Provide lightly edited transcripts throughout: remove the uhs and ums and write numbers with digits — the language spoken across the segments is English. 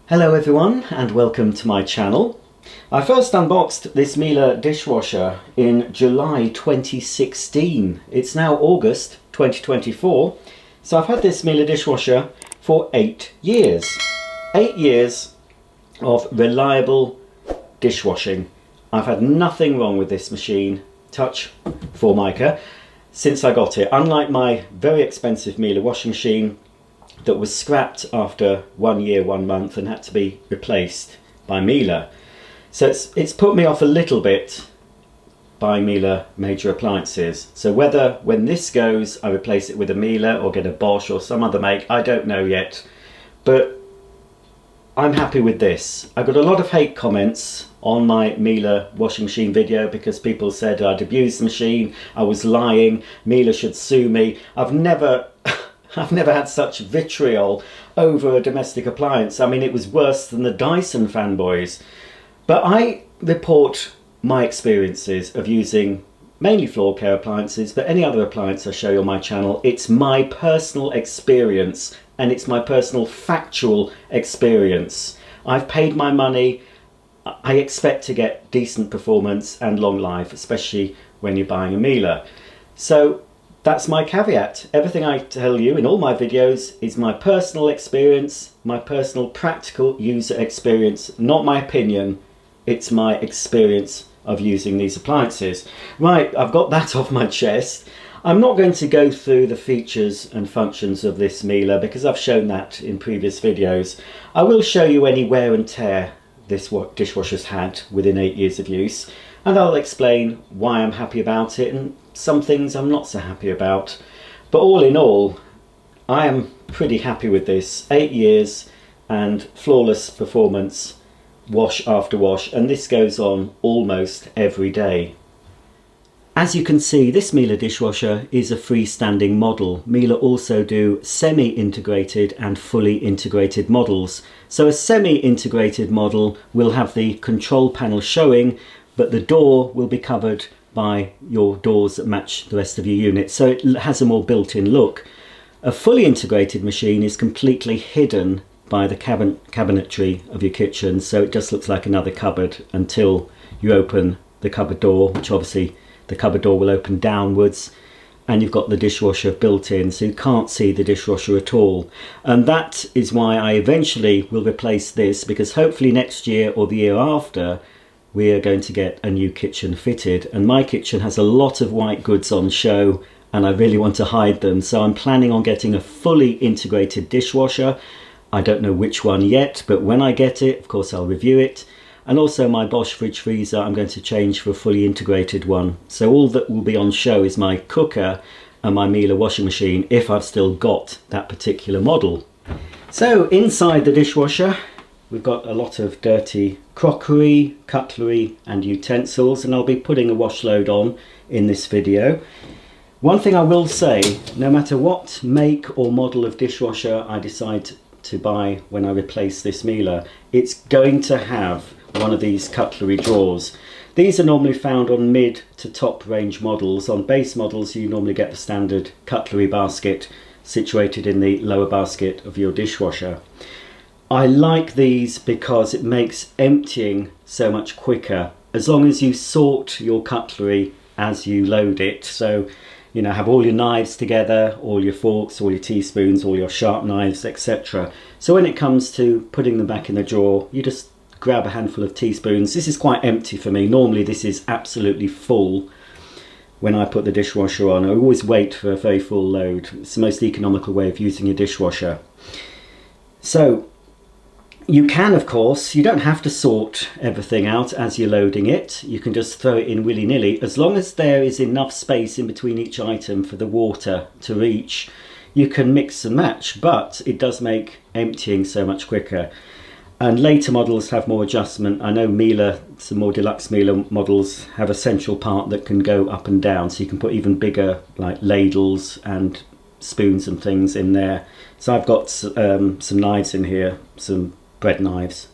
Hello everyone and welcome to my channel. I first unboxed this Miele dishwasher in July 2016. It's now August 2024, so I've had this Miele dishwasher for 8 years. 8 years of reliable dishwashing. I've had nothing wrong with this machine, touch Formica, since I got it. Unlike my very expensive Miele washing machine that was scrapped after 1 year, 1 month and had to be replaced by Miele. So it's put me off a little bit buying Miele major appliances. So whether when this goes I replace it with a Miele or get a Bosch or some other make, I don't know yet. But I'm happy with this. I got a lot of hate comments on my Miele washing machine video because people said I'd abused the machine, I was lying, Miele should sue me. I've never had such vitriol over a domestic appliance. I mean, it was worse than the Dyson fanboys. But I report my experiences of using mainly floor care appliances, but any other appliance I show you on my channel. It's my personal experience and it's my personal factual experience. I've paid my money. I expect to get decent performance and long life, especially when you're buying a Miele. So that's my caveat. Everything I tell you in all my videos is my personal experience, my personal practical user experience, not my opinion. It's my experience of using these appliances. Right, I've got that off my chest. I'm not going to go through the features and functions of this Miele because I've shown that in previous videos. I will show you any wear and tear this dishwasher's had within 8 years of use, and I'll explain why I'm happy about it and some things I'm not so happy about. But all in all, I am pretty happy with this. 8 years and flawless performance, wash after wash, and this goes on almost every day. As you can see, this Miele dishwasher is a freestanding model. Miele also do semi-integrated and fully integrated models. So a semi-integrated model will have the control panel showing, but the door will be covered by your doors that match the rest of your unit, so it has a more built-in look. A fully integrated machine is completely hidden by the cabinetry of your kitchen, so it just looks like another cupboard until you open the cupboard door, which obviously the cupboard door will open downwards, and you've got the dishwasher built in, so you can't see the dishwasher at all. And that is why I eventually will replace this, because hopefully next year or the year after we are going to get a new kitchen fitted, and my kitchen has a lot of white goods on show and I really want to hide them, so I'm planning on getting a fully integrated dishwasher. I don't know which one yet, but when I get it, of course, I'll review it. And also my Bosch fridge freezer I'm going to change for a fully integrated one. So all that will be on show is my cooker and my Miele washing machine, if I've still got that particular model. So inside the dishwasher we've got a lot of dirty crockery, cutlery and utensils, and I'll be putting a wash load on in this video. One thing I will say, no matter what make or model of dishwasher I decide to buy when I replace this Miele, it's going to have one of these cutlery drawers. These are normally found on mid to top range models. On base models you normally get the standard cutlery basket situated in the lower basket of your dishwasher. I like these because it makes emptying so much quicker, as long as you sort your cutlery as you load it. So, you know, have all your knives together, all your forks, all your teaspoons, all your sharp knives, etc. So when it comes to putting them back in the drawer, you just grab a handful of teaspoons. This is quite empty for me. Normally this is absolutely full when I put the dishwasher on. I always wait for a very full load. It's the most economical way of using your dishwasher. So you can, of course, you don't have to sort everything out as you're loading it. You can just throw it in willy-nilly. As long as there is enough space in between each item for the water to reach, you can mix and match, but it does make emptying so much quicker. And later models have more adjustment. I know Miele, some more deluxe Miele models have a central part that can go up and down, so you can put even bigger like ladles and spoons and things in there. So I've got some knives in here, some bread knives.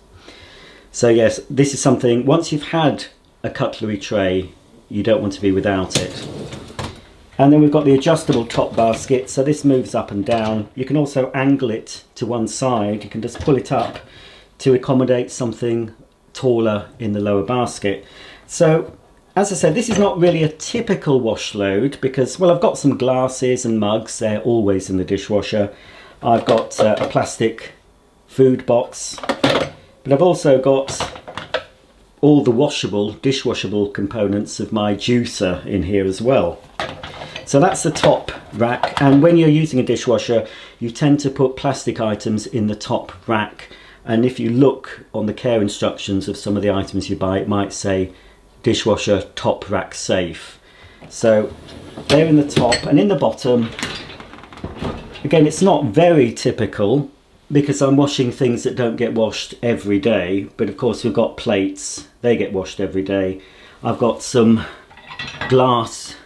So yes, this is something, once you've had a cutlery tray, you don't want to be without it. And then we've got the adjustable top basket, so this moves up and down. You can also angle it to one side. You can just pull it up to accommodate something taller in the lower basket. So as I said, this is not really a typical wash load because, well, I've got some glasses and mugs, they're always in the dishwasher. I've got a plastic food box, but I've also got all the dishwashable components of my juicer in here as well. So that's the top rack, and when you're using a dishwasher, you tend to put plastic items in the top rack. And if you look on the care instructions of some of the items you buy, it might say dishwasher top rack safe. So they're in the top, and in the bottom, again, it's not very typical because I'm washing things that don't get washed every day, but of course we've got plates, they get washed every day. I've got some glass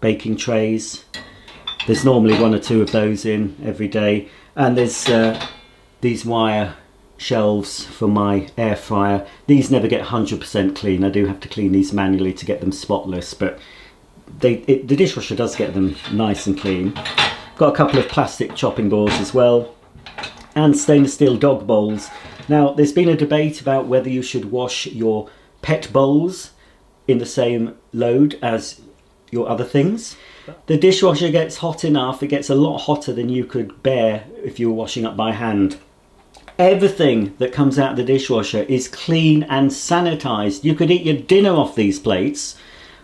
baking trays, there's normally 1 or 2 of those in every day, and there's these wire shelves for my air fryer. These never get 100% clean. I do have to clean these manually to get them spotless, but the dishwasher does get them nice and clean. Got a couple of plastic chopping boards as well, and stainless steel dog bowls. Now there's been a debate about whether you should wash your pet bowls in the same load as your other things. The dishwasher gets hot enough, it gets a lot hotter than you could bear if you were washing up by hand. Everything that comes out of the dishwasher is clean and sanitized. You could eat your dinner off these plates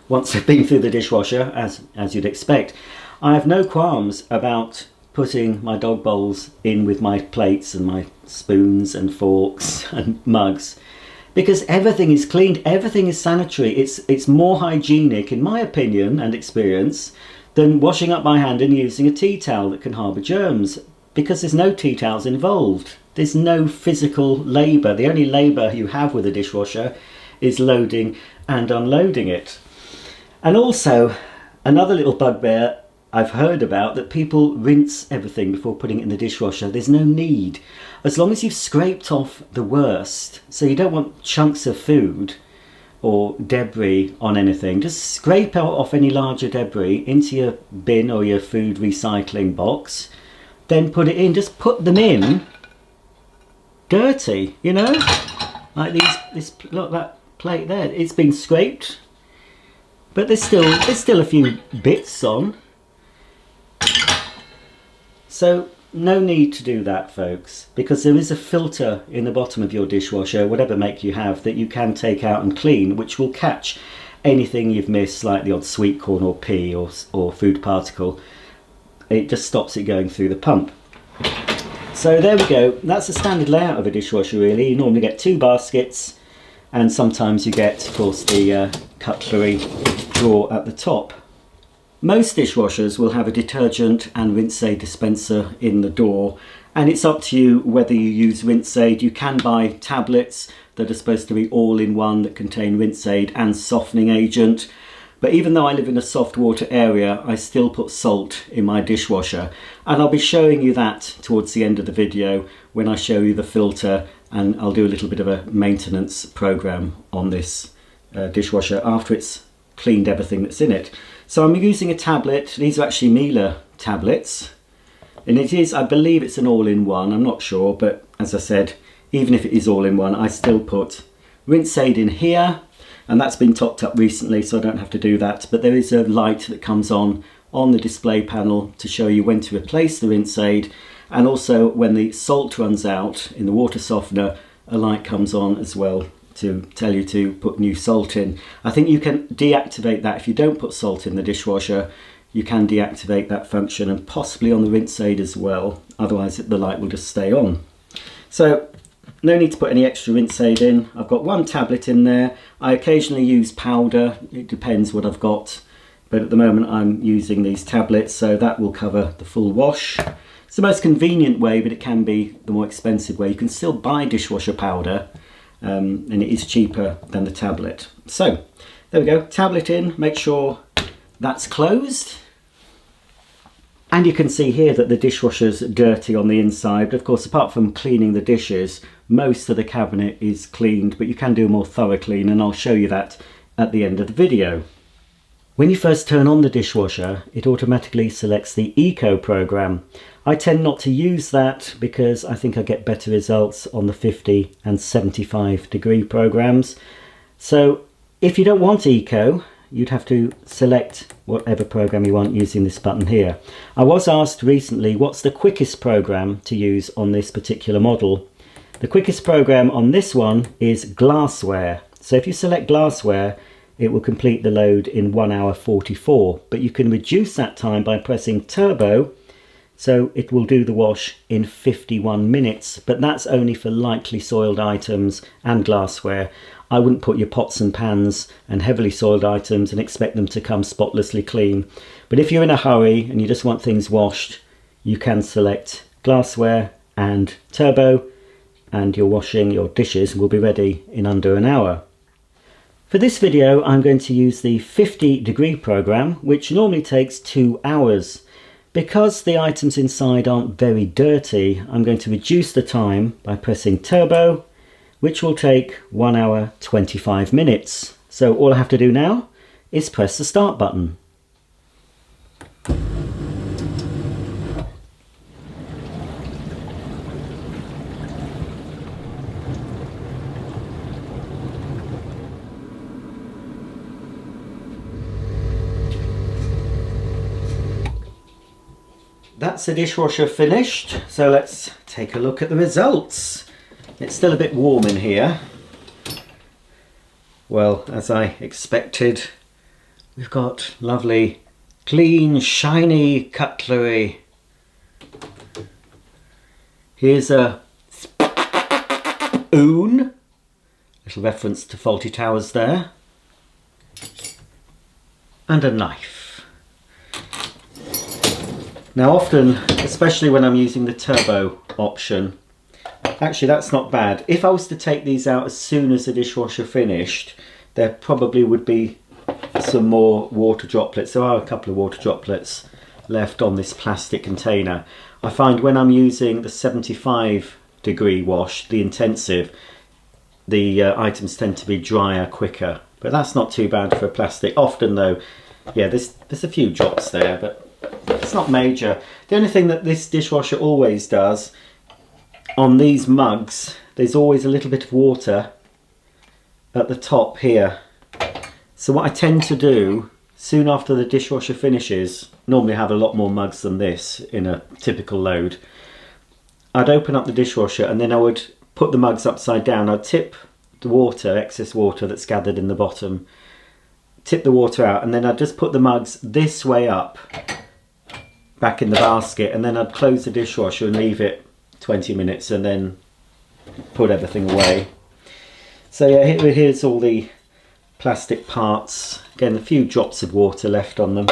once they've been through the dishwasher, as you'd expect. I have no qualms about putting my dog bowls in with my plates and my spoons and forks and mugs, because everything is cleaned, everything is sanitary. It's more hygienic, in my opinion and experience, than washing up by hand and using a tea towel that can harbour germs, because there's no tea towels involved. There's no physical labour. The only labour you have with a dishwasher is loading and unloading it. And also, another little bugbear I've heard about, that people rinse everything before putting it in the dishwasher. There's no need. As long as you've scraped off the worst, so you don't want chunks of food or debris on anything, just scrape out off any larger debris into your bin or your food recycling box, then put it in. Just put them in dirty, you know, like look, that plate there, it's been scraped, but there's still a few bits on. So no need to do that, folks, because there is a filter in the bottom of your dishwasher, whatever make you have, that you can take out and clean, which will catch anything you've missed, like the odd sweet corn or pea or food particle. It just stops it going through the pump. So there we go. That's the standard layout of a dishwasher, really. You normally get 2 baskets, and sometimes you get, of course, the cutlery drawer at the top. Most dishwashers will have a detergent and rinse aid dispenser in the door, and it's up to you whether you use rinse aid. You can buy tablets that are supposed to be all in one that contain rinse aid and softening agent, but even though I live in a soft water area, I still put salt in my dishwasher, and I'll be showing you that towards the end of the video when I show you the filter, and I'll do a little bit of a maintenance program on this dishwasher after it's cleaned everything that's in it. So I'm using a tablet. These are actually Miele tablets, and it is, I believe it's an all-in-one, I'm not sure, but as I said, even if it is all-in-one, I still put rinse aid in here, and that's been topped up recently, so I don't have to do that. But there is a light that comes on the display panel to show you when to replace the rinse aid, and also when the salt runs out in the water softener, a light comes on as well to tell you to put new salt in. I think you can deactivate that if you don't put salt in the dishwasher. You can deactivate that function, and possibly on the rinse aid as well, otherwise the light will just stay on. So no need to put any extra rinse aid in. I've got 1 tablet in there. I occasionally use powder, it depends what I've got, but at the moment I'm using these tablets, so that will cover the full wash. It's the most convenient way, but it can be the more expensive way. You can still buy dishwasher powder, and it is cheaper than the tablet. So there we go, tablet in, make sure that's closed. And you can see here that the dishwasher's dirty on the inside. But of course, apart from cleaning the dishes, most of the cabinet is cleaned, but you can do a more thorough clean, and I'll show you that at the end of the video. When you first turn on the dishwasher, it automatically selects the Eco program. I tend not to use that because I think I get better results on the 50 and 75 degree programs. So if you don't want Eco, you'd have to select whatever program you want using this button here. I was asked recently what's the quickest program to use on this particular model. The quickest program on this one is glassware. So if you select glassware, it will complete the load in 1 hour 44, but you can reduce that time by pressing turbo, so it will do the wash in 51 minutes, but that's only for lightly soiled items and glassware. I wouldn't put your pots and pans and heavily soiled items and expect them to come spotlessly clean. But if you're in a hurry and you just want things washed, you can select glassware and turbo, and your dishes will be ready in under an hour. For this video, I'm going to use the 50 degree program, which normally takes 2 hours. Because the items inside aren't very dirty, I'm going to reduce the time by pressing turbo, which will take 1 hour 25 minutes. So all I have to do now is press the start button. That's the dishwasher finished, so let's take a look at the results. It's still a bit warm in here. Well, as I expected, we've got lovely, clean, shiny cutlery. Here's a spoon, little reference to Faulty Towers there, and a knife. Now often, especially when I'm using the turbo option, actually that's not bad. If I was to take these out as soon as the dishwasher finished, there probably would be some more water droplets. There are a couple of water droplets left on this plastic container. I find when I'm using the 75 degree wash, the intensive, the items tend to be drier quicker. But that's not too bad for a plastic. Often though, yeah, there's a few drops there, but it's not major. The only thing that this dishwasher always does, on these mugs, there's always a little bit of water at the top here. So what I tend to do, soon after the dishwasher finishes, normally have a lot more mugs than this in a typical load, I'd open up the dishwasher and then I would put the mugs upside down. I'd tip the water, excess water that's gathered in the bottom, tip the water out, and then I'd just put the mugs this way up, back in the basket, and then I'd close the dishwasher and leave it 20 minutes and then put everything away. So yeah, here's all the plastic parts. Again, a few drops of water left on them.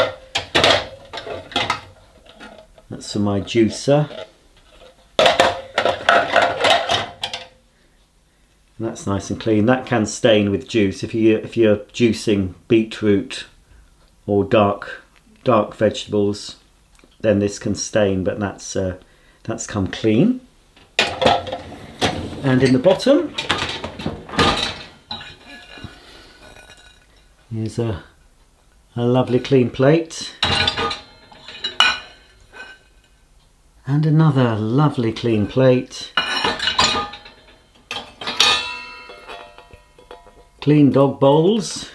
That's for my juicer. And that's nice and clean. That can stain with juice if you're juicing beetroot or dark vegetables, then this can stain, but that's come clean. And in the bottom, here's a lovely clean plate. And another lovely clean plate. Clean dog bowls.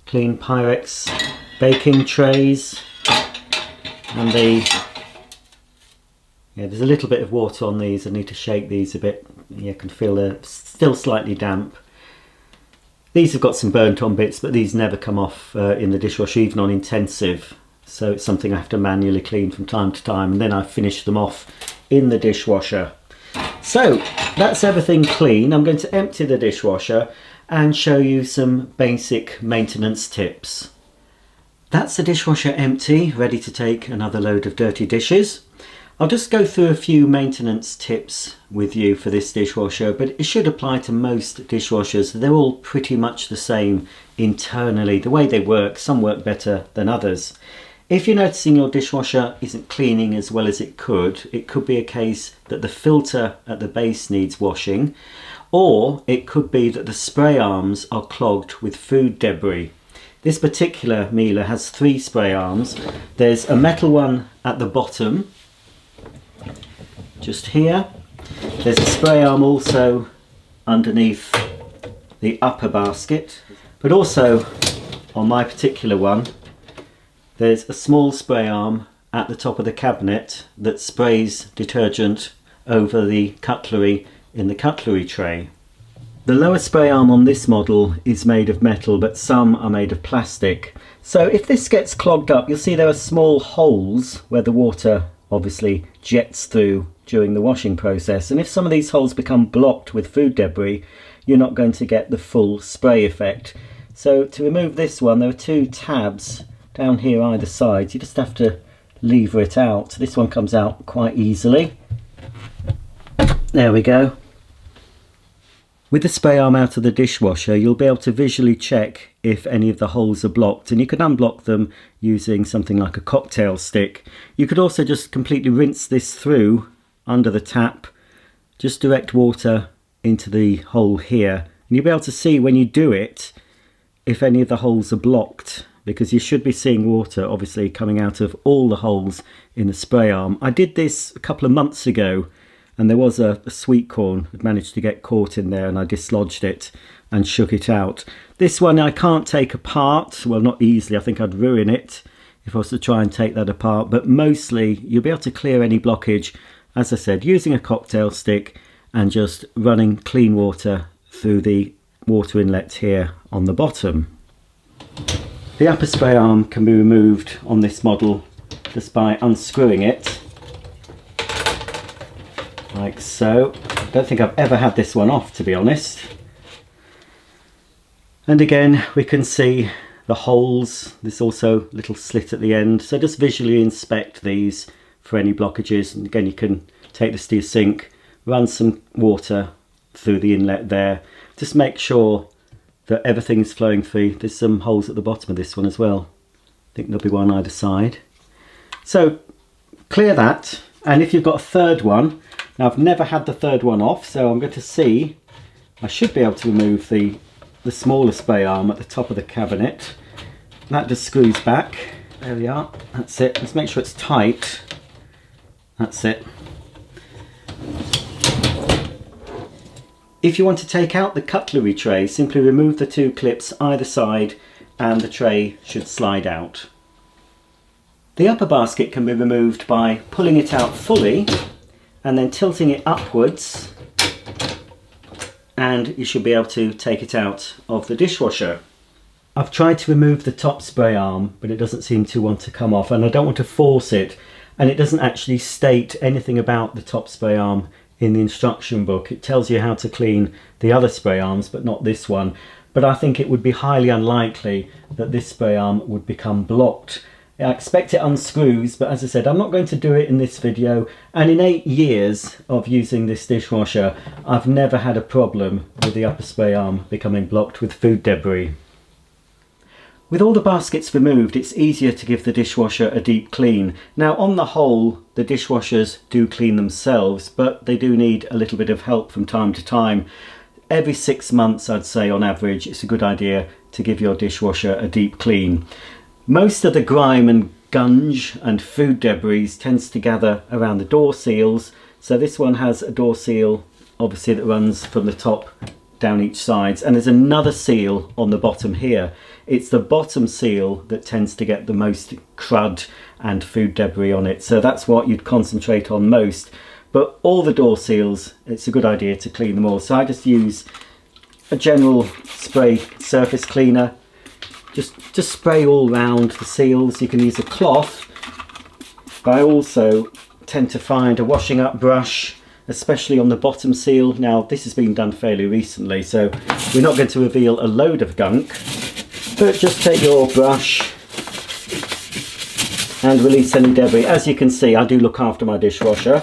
Clean Pyrex baking trays. And there's a little bit of water on these. I need to shake these a bit. You can feel they're still slightly damp. These have got some burnt on bits, but these never come off in the dishwasher, even on intensive. So it's something I have to manually clean from time to time, and then I finish them off in the dishwasher. So that's everything clean. I'm going to empty the dishwasher and show you some basic maintenance tips. That's the dishwasher empty, ready to take another load of dirty dishes. I'll just go through a few maintenance tips with you for this dishwasher, but it should apply to most dishwashers. They're all pretty much the same internally. The way they work, some work better than others. If you're noticing your dishwasher isn't cleaning as well as it could be a case that the filter at the base needs washing, or it could be that the spray arms are clogged with food debris. This particular Miele has 3 spray arms. There's a metal one at the bottom, just here. There's a spray arm also underneath the upper basket, but also on my particular one there's a small spray arm at the top of the cabinet that sprays detergent over the cutlery in the cutlery tray. The lower spray arm on this model is made of metal, but some are made of plastic. So if this gets clogged up, you'll see there are small holes where the water obviously jets through during the washing process, and if some of these holes become blocked with food debris, you're not going to get the full spray effect. So to remove this one, there are 2 tabs down here either side. You just have to lever it out. This one comes out quite easily. There we go. With the spray arm out of the dishwasher, you'll be able to visually check if any of the holes are blocked, and you can unblock them using something like a cocktail stick. You could also just completely rinse this through under the tap, just direct water into the hole here, and you'll be able to see when you do it if any of the holes are blocked, because you should be seeing water obviously coming out of all the holes in the spray arm. I did this a couple of months ago, and there was a sweet corn that managed to get caught in there, and I dislodged it and shook it out. This one I can't take apart, well, not easily. I think I'd ruin it if I was to try and take that apart, but mostly you'll be able to clear any blockage, as I said, using a cocktail stick and just running clean water through the water inlet here on the bottom. The upper spray arm can be removed on this model just by unscrewing it, like so. I don't think I've ever had this one off, to be honest. And again, we can see the holes. There's also a little slit at the end, so just visually inspect these for any blockages. And again, you can take this to your sink, run some water through the inlet there. Just make sure that everything's flowing through. There's some holes at the bottom of this one as well. I think there'll be one either side. So clear that, and if you've got a third one, now I've never had the third one off, so I'm going to see, I should be able to remove the smaller spray arm at the top of the cabinet. That just screws back. There we are, that's it. Let's make sure it's tight. That's it. If you want to take out the cutlery tray, simply remove the 2 clips either side and the tray should slide out. The upper basket can be removed by pulling it out fully and then tilting it upwards, and you should be able to take it out of the dishwasher. I've tried to remove the top spray arm, but it doesn't seem to want to come off, and I don't want to force it, and it doesn't actually state anything about the top spray arm in the instruction book. It tells you how to clean the other spray arms, but not this one. But I think it would be highly unlikely that this spray arm would become blocked. I expect it unscrews, but as I said, I'm not going to do it in this video, and in 8 years of using this dishwasher, I've never had a problem with the upper spray arm becoming blocked with food debris. With all the baskets removed, it's easier to give the dishwasher a deep clean. Now, on the whole, the dishwashers do clean themselves, but they do need a little bit of help from time to time. Every 6 months, I'd say on average, it's a good idea to give your dishwasher a deep clean. Most of the grime and gunge and food debris tends to gather around the door seals. So this one has a door seal, obviously, that runs from the top down each side, and there's another seal on the bottom here. It's the bottom seal that tends to get the most crud and food debris on it, so that's what you'd concentrate on most. But all the door seals, it's a good idea to clean them all. So I just use a general spray surface cleaner. Just spray all round the seals. You can use a cloth, but I also tend to find a washing up brush, especially on the bottom seal. Now, this has been done fairly recently, so we're not going to reveal a load of gunk, but just take your brush and release any debris. As you can see, I do look after my dishwasher,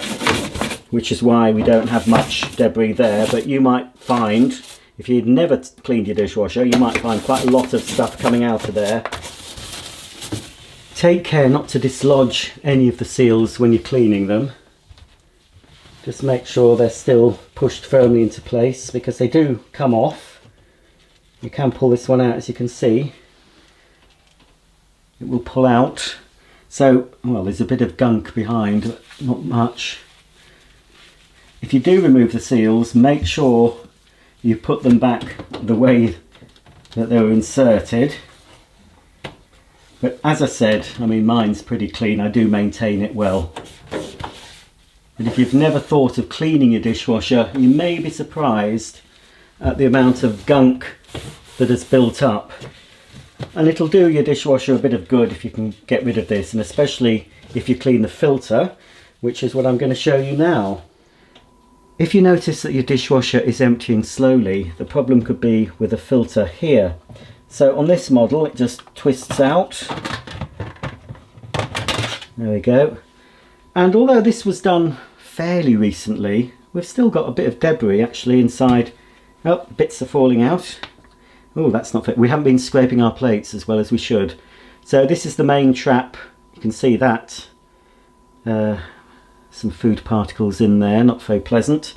which is why we don't have much debris there, but you might find, if you'd never cleaned your dishwasher, you might find quite a lot of stuff coming out of there. Take care not to dislodge any of the seals when you're cleaning them. Just make sure they're still pushed firmly into place, because they do come off. You can pull this one out, as you can see. It will pull out. So, well, there's a bit of gunk behind, but not much. If you do remove the seals, make sure you put them back the way that they were inserted. But as I said, I mean, mine's pretty clean. I do maintain it well. But if you've never thought of cleaning your dishwasher, you may be surprised at the amount of gunk that has built up. And it'll do your dishwasher a bit of good if you can get rid of this, and especially if you clean the filter, which is what I'm going to show you now. If you notice that your dishwasher is emptying slowly, the problem could be with the filter here. So on this model, it just twists out. There we go. And although this was done fairly recently, we've still got a bit of debris actually inside. Oh, bits are falling out. Oh, that's not fit. We haven't been scraping our plates as well as we should. So this is the main trap. You can see that. Some food particles in there, not very pleasant.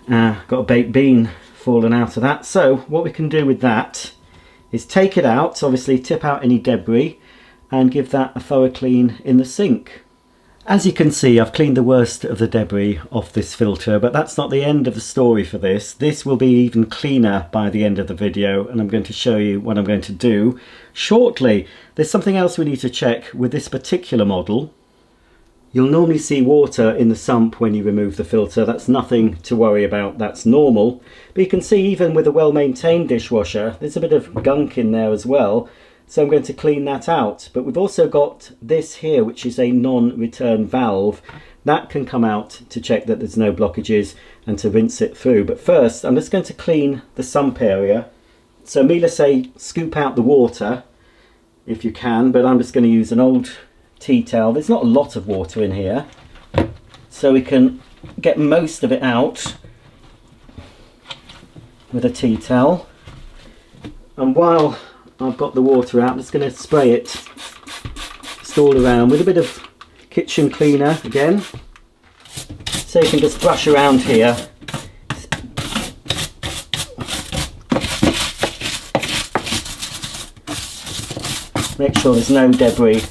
Got a baked bean fallen out of that. So what we can do with that is take it out, obviously tip out any debris, and give that a thorough clean in the sink. As you can see, I've cleaned the worst of the debris off this filter, but that's not the end of the story for this. This will be even cleaner by the end of the video, and I'm going to show you what I'm going to do shortly. There's something else we need to check with this particular model. You'll normally see water in the sump when you remove the filter. That's nothing to worry about, that's normal. But you can see even with a well-maintained dishwasher, there's a bit of gunk in there as well. So I'm going to clean that out. But we've also got this here, which is a non-return valve. That can come out to check that there's no blockages and to rinse it through. But first, I'm just going to clean the sump area. So Miele say scoop out the water if you can, but I'm just going to use an old tea towel. There's not a lot of water in here, so we can get most of it out with a tea towel. And while I've got the water out, I'm just going to spray it just all around with a bit of kitchen cleaner again, so you can just brush around here. Make sure there's no debris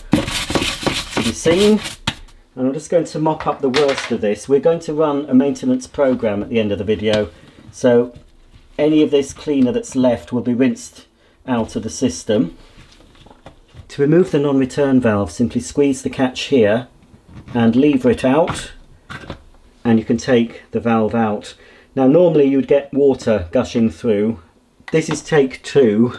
to be seen. And I'm just going to mop up the worst of this. We're going to run a maintenance program at the end of the video, so any of this cleaner that's left will be rinsed out of the system. To remove the non-return valve, simply squeeze the catch here and lever it out, and you can take the valve out. Now normally you would get water gushing through. This is take 2,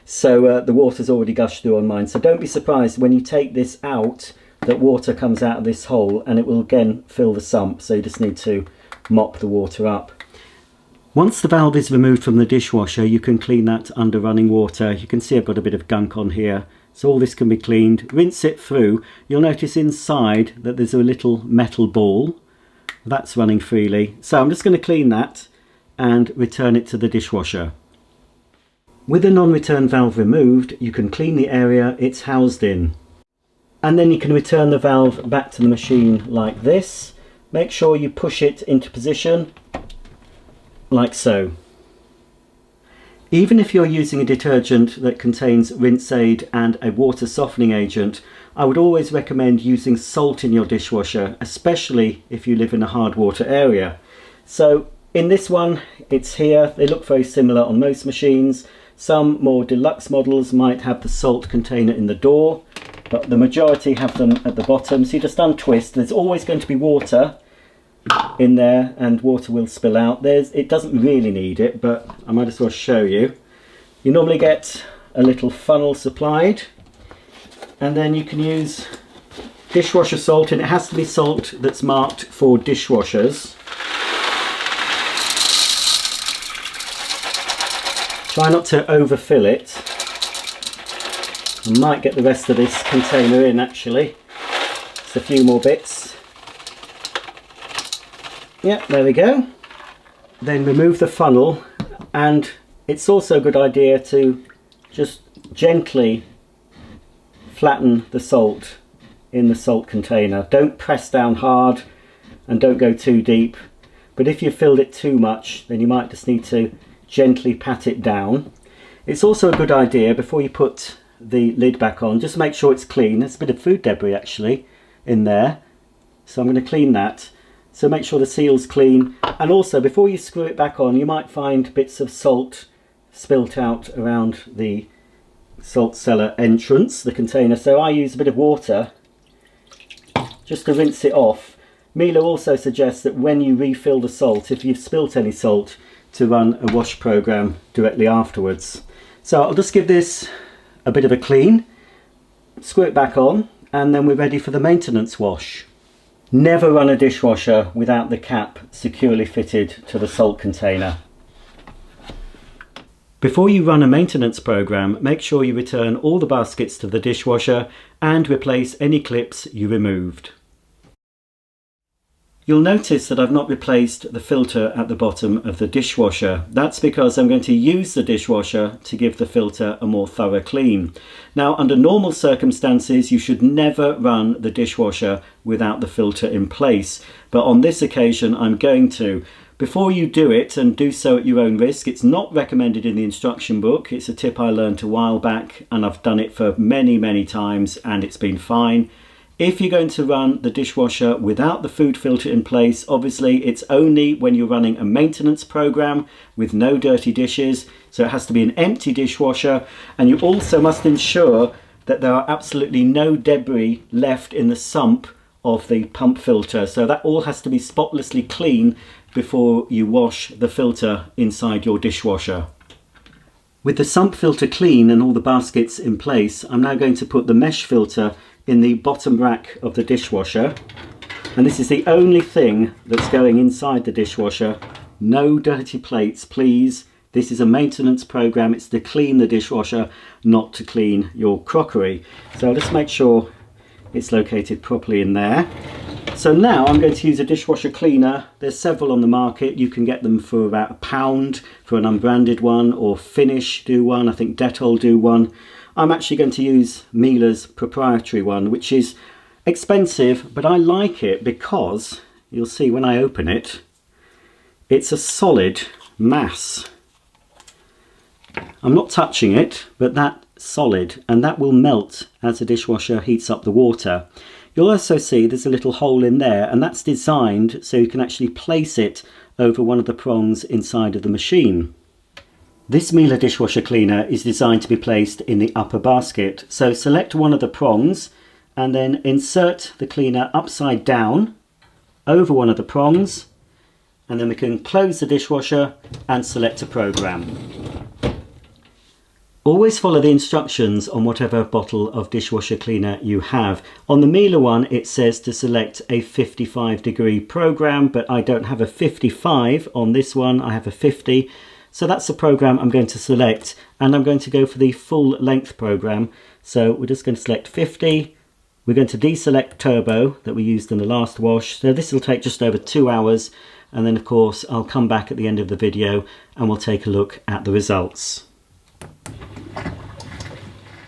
so the water's already gushed through on mine, so don't be surprised when you take this out that water comes out of this hole, and it will again fill the sump, so you just need to mop the water up. Once the valve is removed from the dishwasher, you can clean that under running water. You can see I've got a bit of gunk on here, so all this can be cleaned. Rinse it through. You'll notice inside that there's a little metal ball that's running freely, so I'm just going to clean that and return it to the dishwasher. With the non-return valve removed, you can clean the area it's housed in, and then you can return the valve back to the machine like this. Make sure you push it into position like so. Even if you're using a detergent that contains rinse aid and a water softening agent, I would always recommend using salt in your dishwasher, especially if you live in a hard water area. So in this one, it's here. They look very similar on most machines. Some more deluxe models might have the salt container in the door, but the majority have them at the bottom. So you just untwist. There's always going to be water in there, and water will spill out. It doesn't really need it, but I might as well show you. You normally get a little funnel supplied, and then you can use dishwasher salt, and it has to be salt that's marked for dishwashers. Try not to overfill it. I might get the rest of this container in actually. Just a few more bits. Yeah, there we go. Then remove the funnel, and it's also a good idea to just gently flatten the salt in the salt container. Don't press down hard. and don't go too deep. But if you've filled it too much, then you might just need to gently pat it down. It's also a good idea, before you put the lid back on, just make sure it's clean. There's a bit of food debris actually in there, so I'm going to clean that. So make sure the seal's clean, and also before you screw it back on, you might find bits of salt spilt out around the salt cellar entrance, the container. So I use a bit of water just to rinse it off. Miele also suggests that when you refill the salt, if you've spilt any salt, to run a wash program directly afterwards. So I'll just give this a bit of a clean, screw it back on, and then we're ready for the maintenance wash. Never run a dishwasher without the cap securely fitted to the salt container. Before you run a maintenance program, make sure you return all the baskets to the dishwasher and replace any clips you removed. You'll notice that I've not replaced the filter at the bottom of the dishwasher. That's because I'm going to use the dishwasher to give the filter a more thorough clean. Now, under normal circumstances, you should never run the dishwasher without the filter in place. But on this occasion, I'm going to. Before you do it, and do so at your own risk, it's not recommended in the instruction book. It's a tip I learned a while back, and I've done it for many times, and it's been fine. If you're going to run the dishwasher without the food filter in place, obviously it's only when you're running a maintenance program with no dirty dishes. So it has to be an empty dishwasher, and you also must ensure that there are absolutely no debris left in the sump of the pump filter. So that all has to be spotlessly clean before you wash the filter inside your dishwasher. With the sump filter clean and all the baskets in place, I'm now going to put the mesh filter in the bottom rack of the dishwasher, and this is the only thing that's going inside the dishwasher. No dirty plates, please. This is a maintenance program. It's to clean the dishwasher, not to clean your crockery. So let's make sure it's located properly in there. So now I'm going to use a dishwasher cleaner. There's several on the market. You can get them for about £1 for an unbranded one, or Finish do one. I think Dettol do one. I'm actually going to use Miele's proprietary one, which is expensive, but I like it because you'll see when I open it, it's a solid mass. I'm not touching it, but that's solid, and that will melt as the dishwasher heats up the water. You'll also see there's a little hole in there, and that's designed so you can actually place it over one of the prongs inside of the machine. This Miele dishwasher cleaner is designed to be placed in the upper basket. So select one of the prongs and then insert the cleaner upside down over one of the prongs, and then we can close the dishwasher and select a program. Always follow the instructions on whatever bottle of dishwasher cleaner you have. On the Miele one, it says to select a 55-degree program, but I don't have a 55 on this one. I have a 50. So that's the program I'm going to select, and I'm going to go for the full length program. So we're just going to select 50. We're going to deselect turbo that we used in the last wash. So this will take just over 2 hours. And then of course, I'll come back at the end of the video and we'll take a look at the results.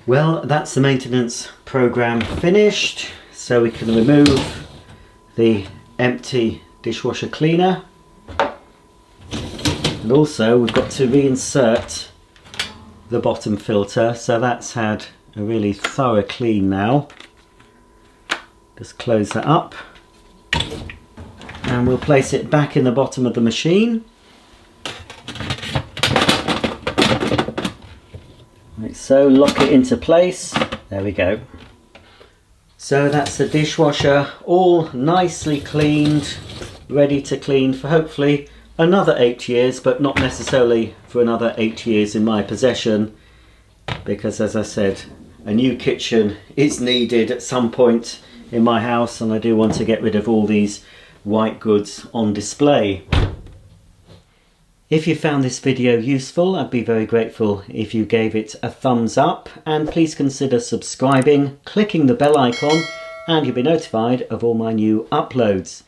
Well, that's the maintenance program finished. So we can remove the empty dishwasher cleaner. And also we've got to reinsert the bottom filter, so that's had a really thorough clean now. Just close that up and we'll place it back in the bottom of the machine. Like so, lock it into place. There we go. So that's the dishwasher all nicely cleaned, ready to clean for hopefully another 8 years, but not necessarily for another 8 years in my possession, because as I said, a new kitchen is needed at some point in my house, and I do want to get rid of all these white goods on display. If you found this video useful, I'd be very grateful if you gave it a thumbs up, and please consider subscribing, clicking the bell icon, and you'll be notified of all my new uploads.